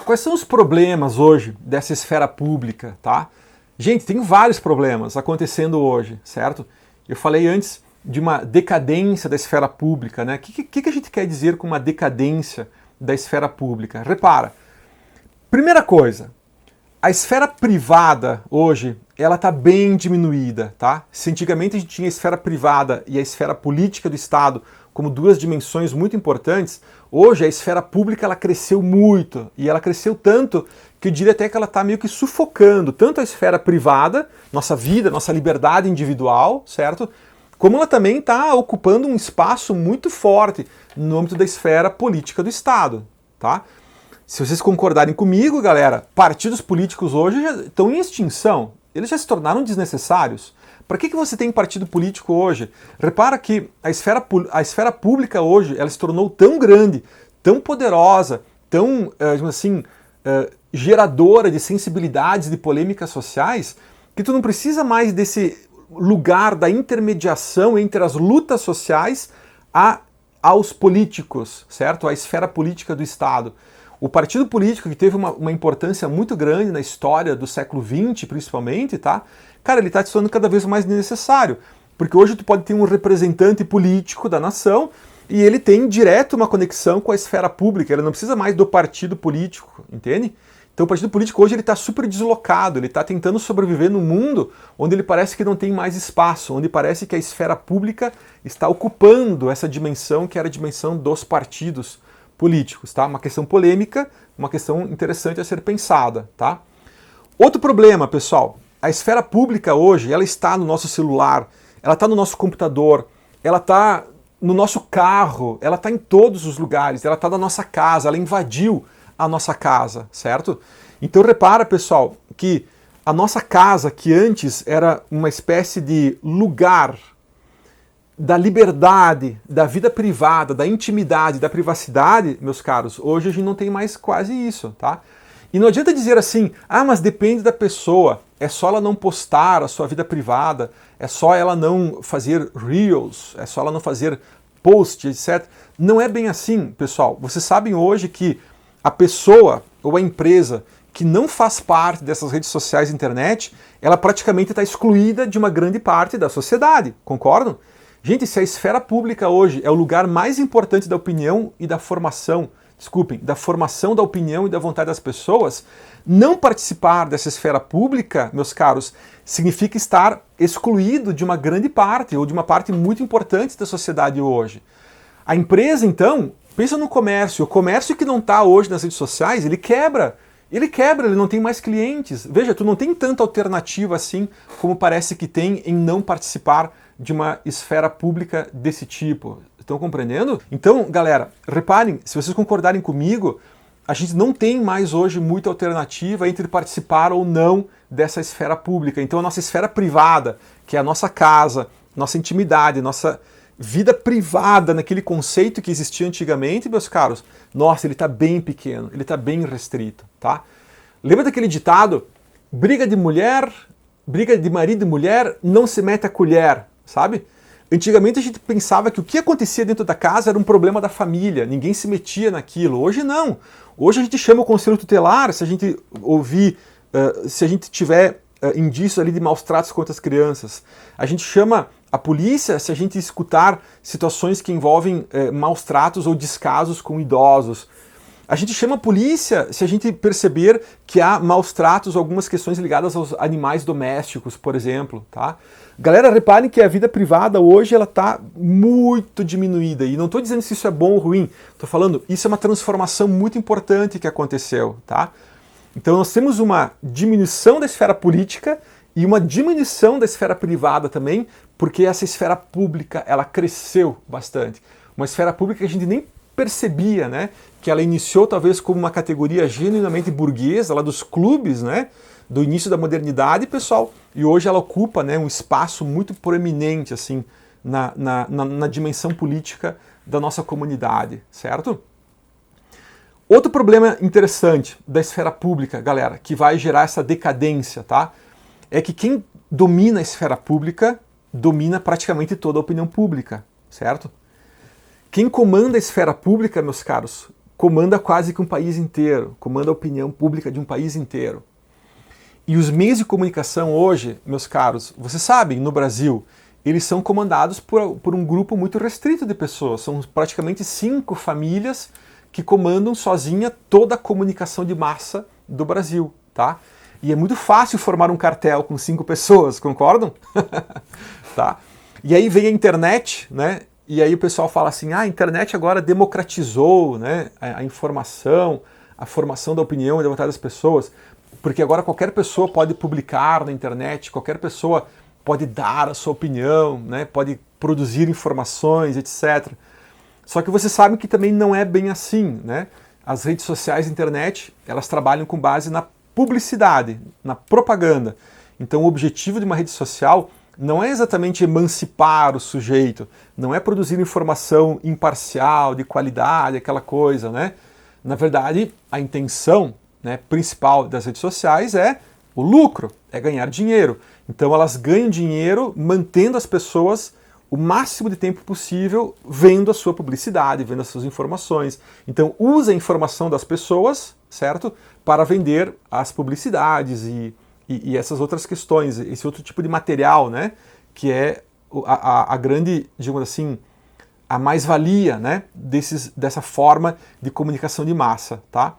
Quais são os problemas hoje dessa esfera pública, tá? Gente, tem vários problemas acontecendo hoje, certo? Eu falei antes de uma decadência da esfera pública, né? O que a gente quer dizer com uma decadência da esfera pública? Repara, primeira coisa, a esfera privada hoje, ela está bem diminuída, tá? Se antigamente a gente tinha a esfera privada e a esfera política do Estado como duas dimensões muito importantes, hoje a esfera pública ela cresceu muito, e ela cresceu tanto que eu diria até que ela está meio que sufocando tanto a esfera privada, nossa vida, nossa liberdade individual, certo? Como ela também está ocupando um espaço muito forte no âmbito da esfera política do Estado, tá? Se vocês concordarem comigo, galera, partidos políticos hoje já estão em extinção. Eles já se tornaram desnecessários. Para que você tem partido político hoje? Repara que a esfera pública hoje ela se tornou tão grande, tão poderosa, tão geradora de sensibilidades, de polêmicas sociais, que tu não precisa mais desse lugar da intermediação entre as lutas sociais aos políticos, certo? A esfera política do Estado. O partido político que teve uma importância muito grande na história do século XX, principalmente, tá? Cara, ele está se tornando cada vez mais necessário, porque hoje tu pode ter um representante político da nação e ele tem direto uma conexão com a esfera pública, ele não precisa mais do partido político, entende? Então o partido político hoje ele está super deslocado, ele está tentando sobreviver num mundo onde ele parece que não tem mais espaço, onde parece que a esfera pública está ocupando essa dimensão que era a dimensão dos partidos políticos, tá? Uma questão polêmica, uma questão interessante a ser pensada, tá? Outro problema, pessoal, a esfera pública hoje, ela está no nosso celular, ela está no nosso computador, ela está no nosso carro, ela está em todos os lugares, ela está na nossa casa, ela invadiu a nossa casa, certo? Então repara, pessoal, que a nossa casa, que antes era uma espécie de lugar da liberdade, da vida privada, da intimidade, da privacidade, meus caros, hoje a gente não tem mais quase isso, tá? E não adianta dizer assim, mas depende da pessoa, é só ela não postar a sua vida privada, é só ela não fazer reels, é só ela não fazer posts, etc. Não é bem assim, pessoal. Vocês sabem hoje que a pessoa ou a empresa que não faz parte dessas redes sociais e internet, ela praticamente está excluída de uma grande parte da sociedade, concordam? Gente, se a esfera pública hoje é o lugar mais importante da opinião e da formação, da formação da opinião e da vontade das pessoas, não participar dessa esfera pública, meus caros, significa estar excluído de uma grande parte, ou de uma parte muito importante da sociedade hoje. A empresa, então, pensa no comércio. O comércio que não está hoje nas redes sociais, ele quebra, ele não tem mais clientes. Veja, tu não tem tanta alternativa assim como parece que tem em não participar de uma esfera pública desse tipo. Estão compreendendo? Então, galera, reparem, se vocês concordarem comigo, a gente não tem mais hoje muita alternativa entre participar ou não dessa esfera pública. Então a nossa esfera privada, que é a nossa casa, nossa intimidade, nossa vida privada naquele conceito que existia antigamente, meus caros, nossa, ele está bem pequeno, ele está bem restrito, tá? Lembra daquele ditado? Briga de marido e mulher, não se mete a colher, sabe? Antigamente a gente pensava que o que acontecia dentro da casa era um problema da família, ninguém se metia naquilo. Hoje não. Hoje a gente chama o conselho tutelar, se a gente ouvir, se a gente tiver indícios ali de maus tratos contra as crianças. A gente chama a polícia se a gente escutar situações que envolvem maus tratos ou descasos com idosos. A gente chama a polícia se a gente perceber que há maus tratos ou algumas questões ligadas aos animais domésticos, por exemplo, tá? Galera, reparem que a vida privada hoje ela está muito diminuída. E não estou dizendo se isso é bom ou ruim. Estou falando, isso é uma transformação muito importante que aconteceu, tá? Então nós temos uma diminuição da esfera política e uma diminuição da esfera privada também, porque essa esfera pública ela cresceu bastante. Uma esfera pública que a gente nem percebia, né? Que ela iniciou talvez como uma categoria genuinamente burguesa, lá dos clubes, né? Do início da modernidade, pessoal, e hoje ela ocupa, né, um espaço muito proeminente assim, na dimensão política da nossa comunidade, certo? Outro problema interessante da esfera pública, galera, que vai gerar essa decadência, tá? É que quem domina a esfera pública domina praticamente toda a opinião pública, certo? Quem comanda a esfera pública, meus caros, comanda quase que um país inteiro, comanda a opinião pública de um país inteiro. E os meios de comunicação hoje, meus caros, vocês sabem, no Brasil, eles são comandados por um grupo muito restrito de pessoas. São praticamente 5 famílias que comandam sozinha toda a comunicação de massa do Brasil, tá? E é muito fácil formar um cartel com 5 pessoas, concordam? Tá? E aí vem a internet, né? E aí o pessoal fala assim, a internet agora democratizou, né, a informação, a formação da opinião e da vontade das pessoas, porque agora qualquer pessoa pode publicar na internet, qualquer pessoa pode dar a sua opinião, né, pode produzir informações, etc. Só que vocês sabem que também não é bem assim, né? As redes sociais e a internet, elas trabalham com base na publicidade, na propaganda. Então o objetivo de uma rede social não é exatamente emancipar o sujeito, não é produzir informação imparcial, de qualidade, aquela coisa, né? Na verdade, a intenção, né, principal das redes sociais é o lucro, é ganhar dinheiro. Então elas ganham dinheiro mantendo as pessoas o máximo de tempo possível vendo a sua publicidade, vendo as suas informações. Então usa a informação das pessoas, certo? Para vender as publicidades e essas outras questões, esse outro tipo de material, né? Que é a grande, digamos assim, a mais-valia, né? Dessa forma de comunicação de massa, tá?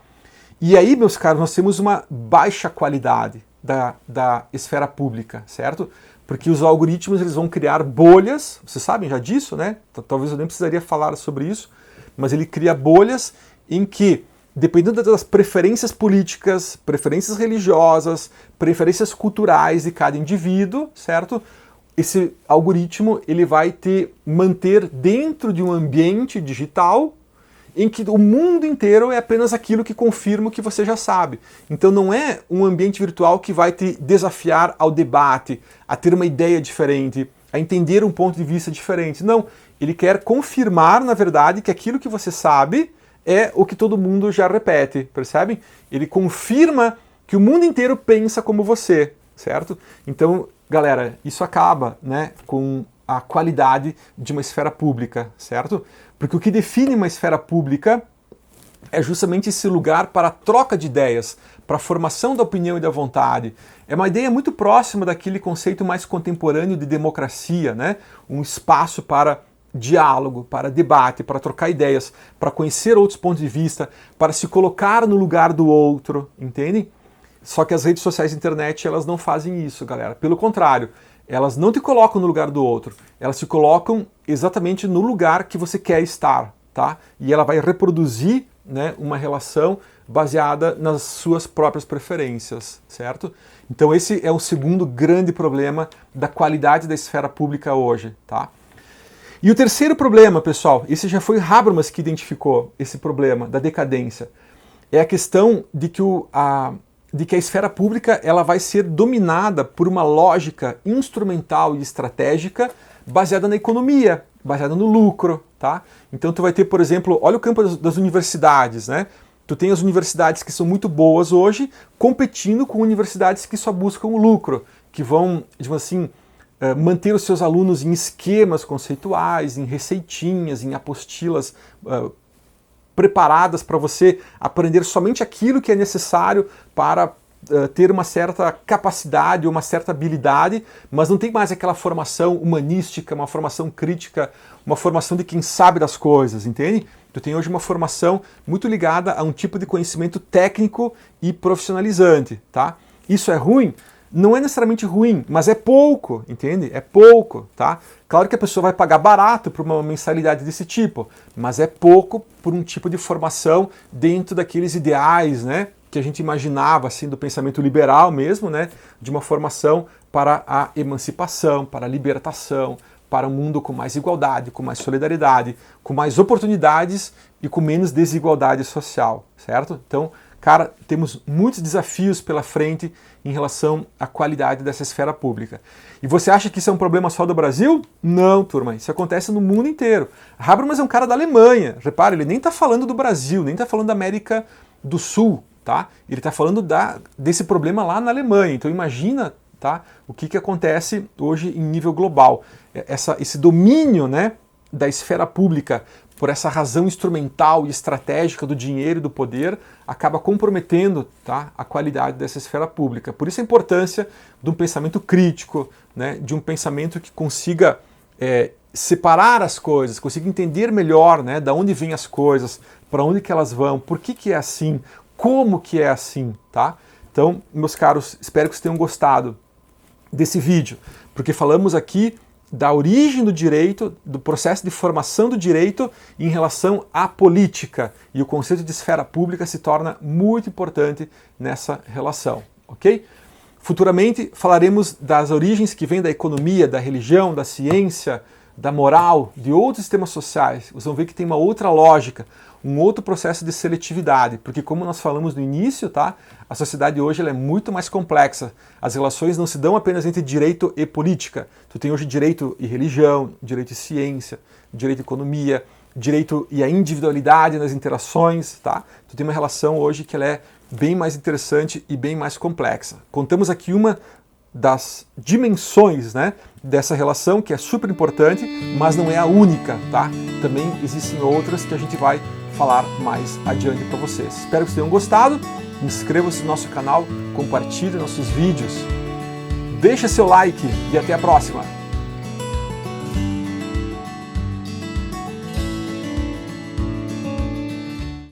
E aí, meus caros, nós temos uma baixa qualidade da esfera pública, certo? Porque os algoritmos eles vão criar bolhas, vocês sabem já disso, né? Talvez eu nem precisaria falar sobre isso, mas ele cria bolhas em que, dependendo das preferências políticas, preferências religiosas, preferências culturais de cada indivíduo, certo? Esse algoritmo ele vai te manter dentro de um ambiente digital em que o mundo inteiro é apenas aquilo que confirma o que você já sabe. Então não é um ambiente virtual que vai te desafiar ao debate, a ter uma ideia diferente, a entender um ponto de vista diferente. Não, ele quer confirmar, na verdade, que aquilo que você sabe é o que todo mundo já repete, percebem? Ele confirma que o mundo inteiro pensa como você, certo? Então, galera, isso acaba, né, com a qualidade de uma esfera pública, certo? Porque o que define uma esfera pública é justamente esse lugar para a troca de ideias, para a formação da opinião e da vontade. É uma ideia muito próxima daquele conceito mais contemporâneo de democracia, né? Um espaço para diálogo, para debate, para trocar ideias, para conhecer outros pontos de vista, para se colocar no lugar do outro, entendem? Só que as redes sociais e a internet, elas não fazem isso, galera. Pelo contrário, elas não te colocam no lugar do outro, elas te colocam exatamente no lugar que você quer estar, tá? E ela vai reproduzir, né, uma relação baseada nas suas próprias preferências, certo? Então esse é o segundo grande problema da qualidade da esfera pública hoje, tá? E o terceiro problema, pessoal, esse já foi Habermas que identificou esse problema da decadência, é a questão de que a esfera pública ela vai ser dominada por uma lógica instrumental e estratégica baseada na economia, baseada no lucro, tá? Então tu vai ter, por exemplo, olha o campo das universidades, né? Tu tem as universidades que são muito boas hoje competindo com universidades que só buscam o lucro, que vão, digamos assim, manter os seus alunos em esquemas conceituais, em receitinhas, em apostilas preparadas para você aprender somente aquilo que é necessário para ter uma certa capacidade, uma certa habilidade, mas não tem mais aquela formação humanística, uma formação crítica, uma formação de quem sabe das coisas, entende? Tu tem hoje uma formação muito ligada a um tipo de conhecimento técnico e profissionalizante, tá? Isso é ruim? Não é necessariamente ruim, mas é pouco, entende? É pouco, tá? Claro que a pessoa vai pagar barato por uma mensalidade desse tipo, mas é pouco por um tipo de formação dentro daqueles ideais, né? Que a gente imaginava, assim, do pensamento liberal mesmo, né? De uma formação para a emancipação, para a libertação, para um mundo com mais igualdade, com mais solidariedade, com mais oportunidades e com menos desigualdade social, certo? Então, cara, temos muitos desafios pela frente em relação à qualidade dessa esfera pública. E você acha que isso é um problema só do Brasil? Não, turma, isso acontece no mundo inteiro. Habermas é um cara da Alemanha, repara, ele nem está falando do Brasil, nem está falando da América do Sul, tá? Ele está falando desse problema lá na Alemanha. Então imagina, tá, o que acontece hoje em nível global. Esse domínio, né, da esfera pública por essa razão instrumental e estratégica do dinheiro e do poder, acaba comprometendo, tá, a qualidade dessa esfera pública. Por isso a importância de um pensamento crítico, né, de um pensamento que consiga separar as coisas, consiga entender melhor, né, da onde vêm as coisas, para onde que elas vão, por que é assim, como que é assim, tá? Então, meus caros, espero que vocês tenham gostado desse vídeo, porque falamos aqui da origem do direito, do processo de formação do direito em relação à política. E o conceito de esfera pública se torna muito importante nessa relação, ok? Futuramente falaremos das origens que vêm da economia, da religião, da ciência, da moral, de outros sistemas sociais. Vocês vão ver que tem uma outra lógica, um outro processo de seletividade, porque como nós falamos no início, tá? A sociedade hoje ela é muito mais complexa. As relações não se dão apenas entre direito e política. Tu tem hoje direito e religião, direito e ciência, direito e economia, direito e a individualidade nas interações, tá? Tu tem uma relação hoje que ela é bem mais interessante e bem mais complexa. Contamos aqui uma das dimensões, né, dessa relação, que é super importante, mas não é a única, tá? Também existem outras que a gente vai falar mais adiante para vocês. Espero que vocês tenham gostado. Inscreva-se no nosso canal, compartilhe nossos vídeos, deixa seu like e até a próxima!